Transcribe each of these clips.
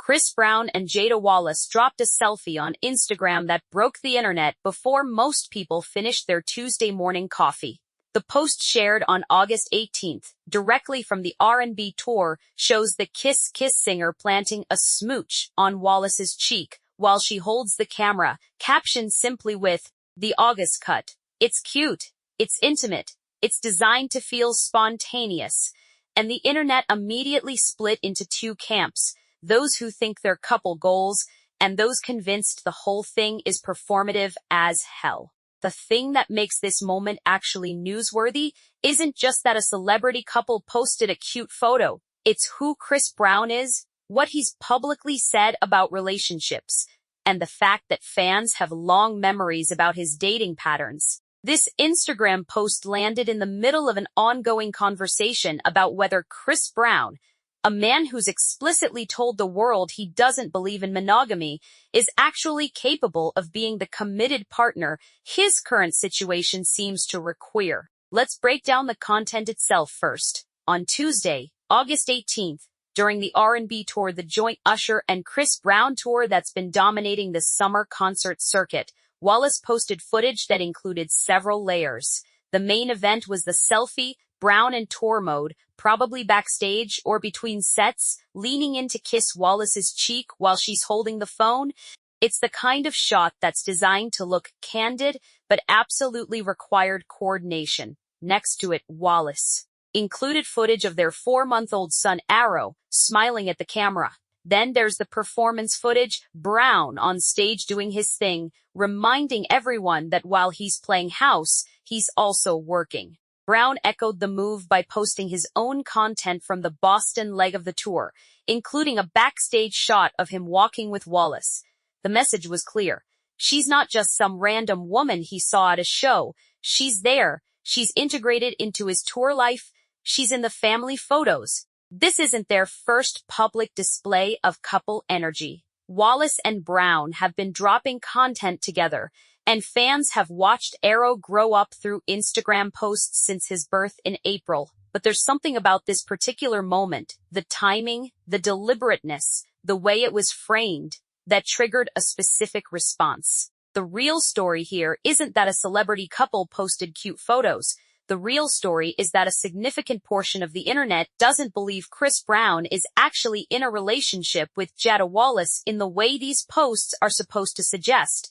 Chris Brown and Jada Wallace dropped a selfie on Instagram that broke the internet before most people finished their Tuesday morning coffee. The post shared on August 18th, directly from the R&B Tour, shows the KISSES singer planting a smooch on Wallace's cheek while she holds the camera, captioned simply with, "The August cut. It's cute. It's intimate. It's designed to feel spontaneous." And the internet immediately split into two camps, those who think they're couple goals and those convinced the whole thing is performative as hell. The thing that makes this moment actually newsworthy isn't just that a celebrity couple posted a cute photo. It's who Chris Brown is, what he's publicly said about relationships, and the fact that fans have long memories about his dating patterns. This Instagram post landed in the middle of an ongoing conversation about whether Chris Brown, a man who's explicitly told the world he doesn't believe in monogamy, is actually capable of being the committed partner his current situation seems to require. Let's break down the content itself first. On Tuesday, August 18th, during the R&B Tour, the joint Usher and Chris Brown tour that's been dominating the summer concert circuit, Wallace posted footage that included several layers. The main event was the selfie, Brown in tour mode, probably backstage or between sets, leaning in to kiss Wallace's cheek while she's holding the phone. It's the kind of shot that's designed to look candid, but absolutely required coordination. Next to it, Wallace included footage of their 4-month-old son Arrow, smiling at the camera. Then there's the performance footage, Brown on stage doing his thing, reminding everyone that while he's playing house, he's also working. Brown echoed the move by posting his own content from the Boston leg of the tour, including a backstage shot of him walking with Wallace. The message was clear. She's not just some random woman he saw at a show. She's there. She's integrated into his tour life. She's in the family photos. This isn't their first public display of couple energy. Wallace and Brown have been dropping content together, and fans have watched Arrow grow up through Instagram posts since his birth in April. But there's something about this particular moment, the timing, the deliberateness, the way it was framed, that triggered a specific response. The real story here isn't that a celebrity couple posted cute photos. The real story is that a significant portion of the internet doesn't believe Chris Brown is actually in a relationship with Jada Wallace in the way these posts are supposed to suggest.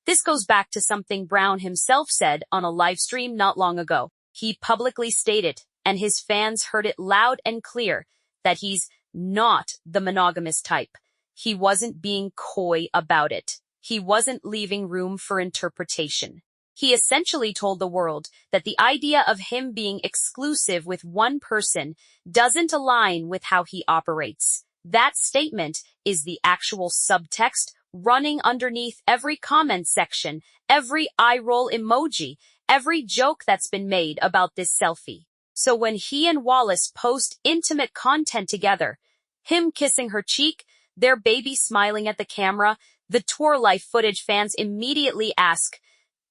This goes back to something Brown himself said on a live stream not long ago. He publicly stated, and his fans heard it loud and clear, that he's not the monogamous type. He wasn't being coy about it. He wasn't leaving room for interpretation. He essentially told the world that the idea of him being exclusive with one person doesn't align with how he operates. That statement is the actual subtext running underneath every comment section, every eye-roll emoji, every joke that's been made about this selfie. So when he and Wallace post intimate content together, him kissing her cheek, their baby smiling at the camera, the tour life footage, fans immediately ask,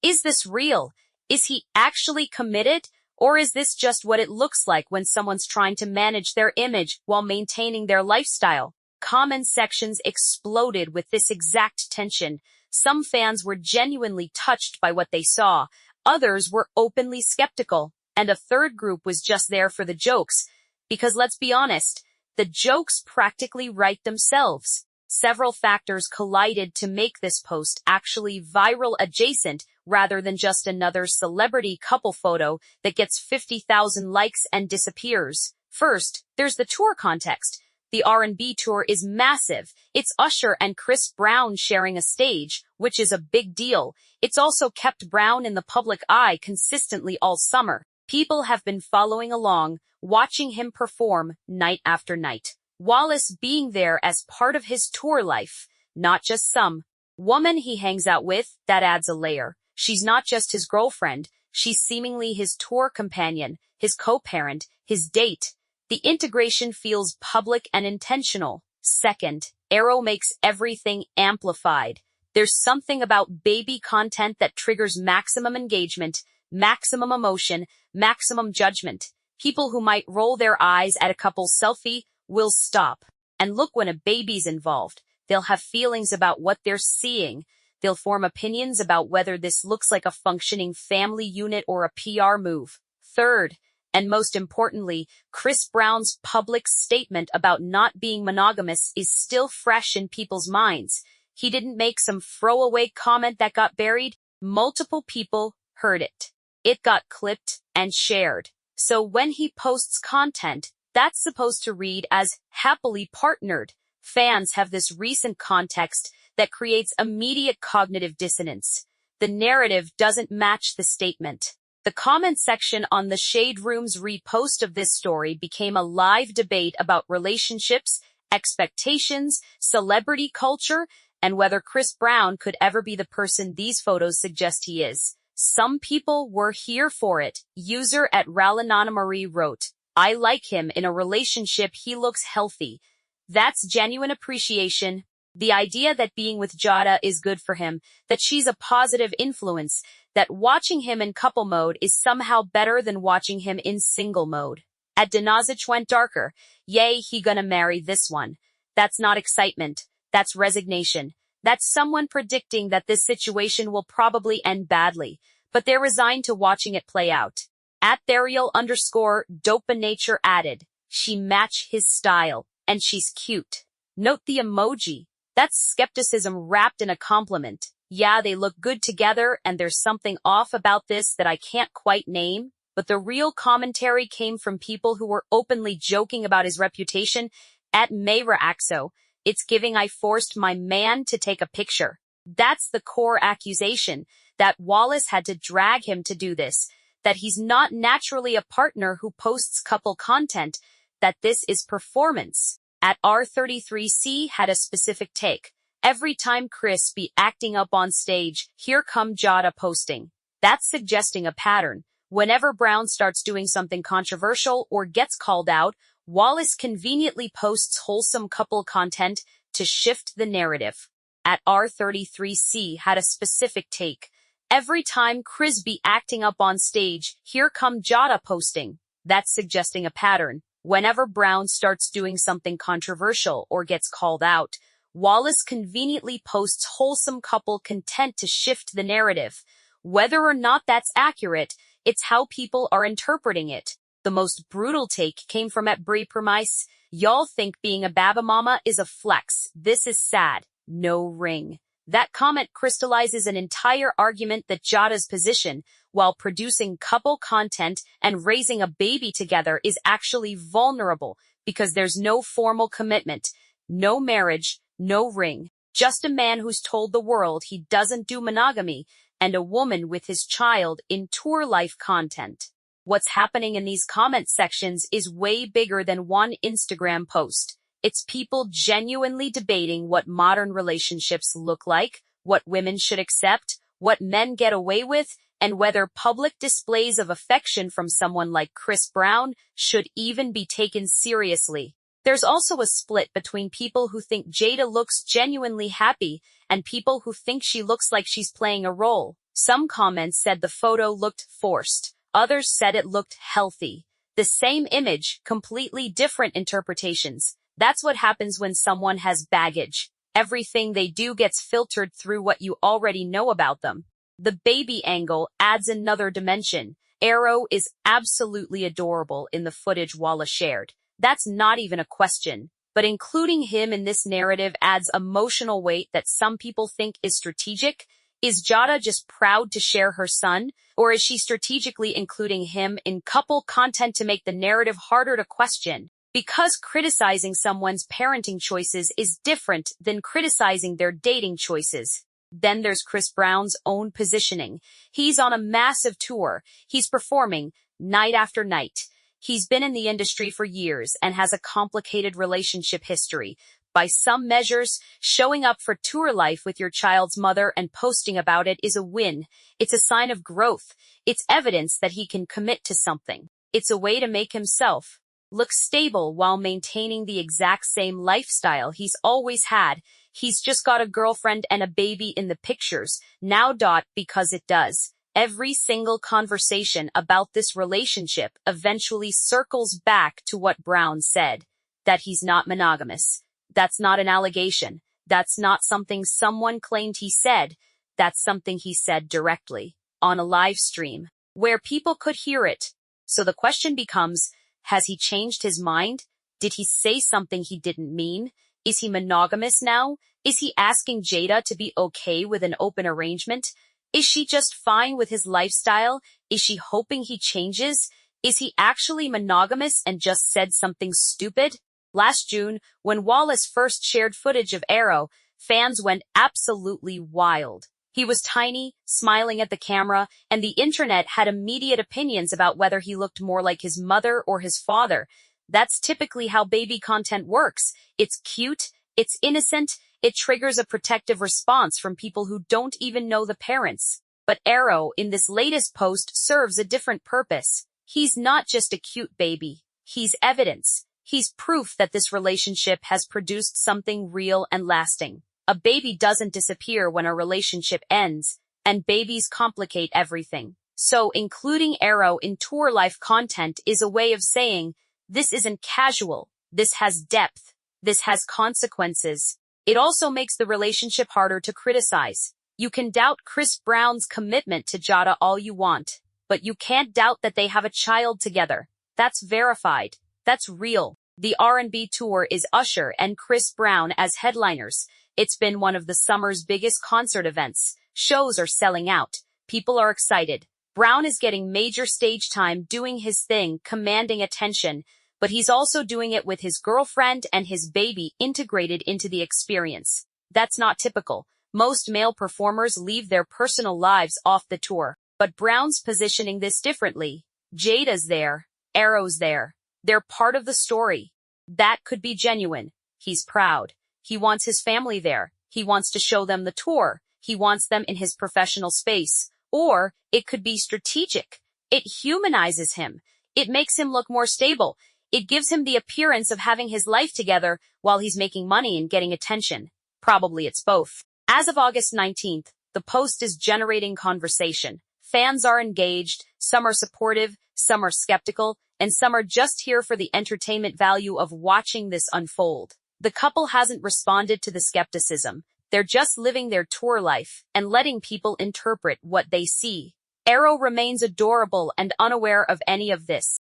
is this real? Is he actually committed? Or is this just what it looks like when someone's trying to manage their image while maintaining their lifestyle? Comment sections exploded with this exact tension. Some fans were genuinely touched by what they saw. Others were openly skeptical. And a third group was just there for the jokes. Because let's be honest, the jokes practically write themselves. Several factors collided to make this post actually viral adjacent rather than just another celebrity couple photo that gets 50,000 likes and disappears. First, there's the tour context. The R&B Tour is massive. It's Usher and Chris Brown sharing a stage, which is a big deal. It's also kept Brown in the public eye consistently all summer. People have been following along, watching him perform night after night. Wallace being there as part of his tour life, not just some woman he hangs out with, that adds a layer. She's not just his girlfriend, she's seemingly his tour companion, his co-parent, his date. The integration feels public and intentional. Second, Arrow makes everything amplified. There's something about baby content that triggers maximum engagement, maximum emotion, maximum judgment. People who might roll their eyes at a couple's selfie will stop. And look, when a baby's involved, they'll have feelings about what they're seeing. They'll form opinions about whether this looks like a functioning family unit or a PR move. Third, and most importantly, Chris Brown's public statement about not being monogamous is still fresh in people's minds. He didn't make some throwaway comment that got buried. Multiple people heard it. It got clipped and shared. So when he posts content, that's supposed to read as happily partnered. Fans have this recent context that creates immediate cognitive dissonance. The narrative doesn't match the statement. The comment section on the Shade Room's repost of this story became a live debate about relationships, expectations, celebrity culture, and whether Chris Brown could ever be the person these photos suggest he is. Some people were here for it. User at @RalananaMarie wrote, "I like him in a relationship. He looks healthy. That's genuine appreciation. The idea that being with Jada is good for him, that she's a positive influence, that watching him in couple mode is somehow better than watching him in single mode." At Dinazich went darker. "Yay, he gonna marry this one." That's not excitement. That's resignation. That's someone predicting that this situation will probably end badly, but they're resigned to watching it play out. At Burial_Dopanature added, "She match his style, and she's cute." Note the emoji. That's skepticism wrapped in a compliment. Yeah, they look good together, and there's something off about this that I can't quite name, but the real commentary came from people who were openly joking about his reputation. At Mayra-Axo, "It's giving I forced my man to take a picture." That's the core accusation, that Wallace had to drag him to do this, that he's not naturally a partner who posts couple content, that this is performance. At R33C had a specific take. "Every time Chris be acting up on stage, here come Jada posting." That's suggesting a pattern. Whenever Brown starts doing something controversial or gets called out, Wallace conveniently posts wholesome couple content to shift the narrative. At R33C had a specific take. "Every time Chris be acting up on stage, here come Jada posting." That's suggesting a pattern. Whenever Brown starts doing something controversial or gets called out, Wallace conveniently posts wholesome couple content to shift the narrative. Whether or not that's accurate, it's how people are interpreting it. The most brutal take came from at Brie Premise. "Y'all think being a baba mama is a flex. This is sad. No ring." That comment crystallizes an entire argument that Jada's position, while producing couple content and raising a baby together, is actually vulnerable because there's no formal commitment, no marriage, no ring, just a man who's told the world he doesn't do monogamy, and a woman with his child in tour life content. What's happening in these comment sections is way bigger than one Instagram post. It's people genuinely debating what modern relationships look like, what women should accept, what men get away with, and whether public displays of affection from someone like Chris Brown should even be taken seriously. There's also a split between people who think Jada looks genuinely happy and people who think she looks like she's playing a role. Some comments said the photo looked forced. Others said it looked healthy. The same image, completely different interpretations. That's what happens when someone has baggage. Everything they do gets filtered through what you already know about them. The baby angle adds another dimension. Arrow is absolutely adorable in the footage Wallace shared. That's not even a question. But including him in this narrative adds emotional weight that some people think is strategic. Is Jada just proud to share her son? Or is she strategically including him in couple content to make the narrative harder to question? Because criticizing someone's parenting choices is different than criticizing their dating choices. Then there's Chris Brown's own positioning. He's on a massive tour. He's performing night after night. He's been in the industry for years and has a complicated relationship history. By some measures, showing up for tour life with your child's mother and posting about it is a win. It's a sign of growth. It's evidence that he can commit to something. It's a way to make himself look stable while maintaining the exact same lifestyle he's always had. He's just got a girlfriend and a baby in the pictures. Now. Because it does. Every single conversation about this relationship eventually circles back to what Brown said, that he's not monogamous. That's not an allegation. That's not something someone claimed he said. That's something he said directly on a live stream where people could hear it. So the question becomes, has he changed his mind? Did he say something he didn't mean? Is he monogamous now? Is he asking Jada to be okay with an open arrangement? Is she just fine with his lifestyle? Is she hoping he changes? Is he actually monogamous and just said something stupid? Last June, when Wallace first shared footage of Arrow, fans went absolutely wild. He was tiny, smiling at the camera, and the internet had immediate opinions about whether he looked more like his mother or his father. That's typically how baby content works. It's cute, it's innocent, it triggers a protective response from people who don't even know the parents. But Arrow, in this latest post, serves a different purpose. He's not just a cute baby. He's evidence. He's proof that this relationship has produced something real and lasting. A baby doesn't disappear when a relationship ends, and babies complicate everything. So including Arrow in tour life content is a way of saying, this isn't casual. This has depth. This has consequences. It also makes the relationship harder to criticize. You can doubt Chris Brown's commitment to Jada all you want, but you can't doubt that they have a child together. That's verified. That's real. The R&B Tour is Usher and Chris Brown as headliners. It's been one of the summer's biggest concert events. Shows are selling out. People are excited. Brown is getting major stage time doing his thing, commanding attention, but he's also doing it with his girlfriend and his baby integrated into the experience. That's not typical. Most male performers leave their personal lives off the tour, but Brown's positioning this differently. Jada's there. Arrow's there. They're part of the story. That could be genuine. He's proud. He wants his family there. He wants to show them the tour. He wants them in his professional space. Or it could be strategic. It humanizes him. It makes him look more stable. It gives him the appearance of having his life together while he's making money and getting attention. Probably it's both. As of August 19th, the post is generating conversation. Fans are engaged. Some are supportive. Some are skeptical. And some are just here for the entertainment value of watching this unfold. The couple hasn't responded to the skepticism. They're just living their tour life and letting people interpret what they see. Arrow remains adorable and unaware of any of this.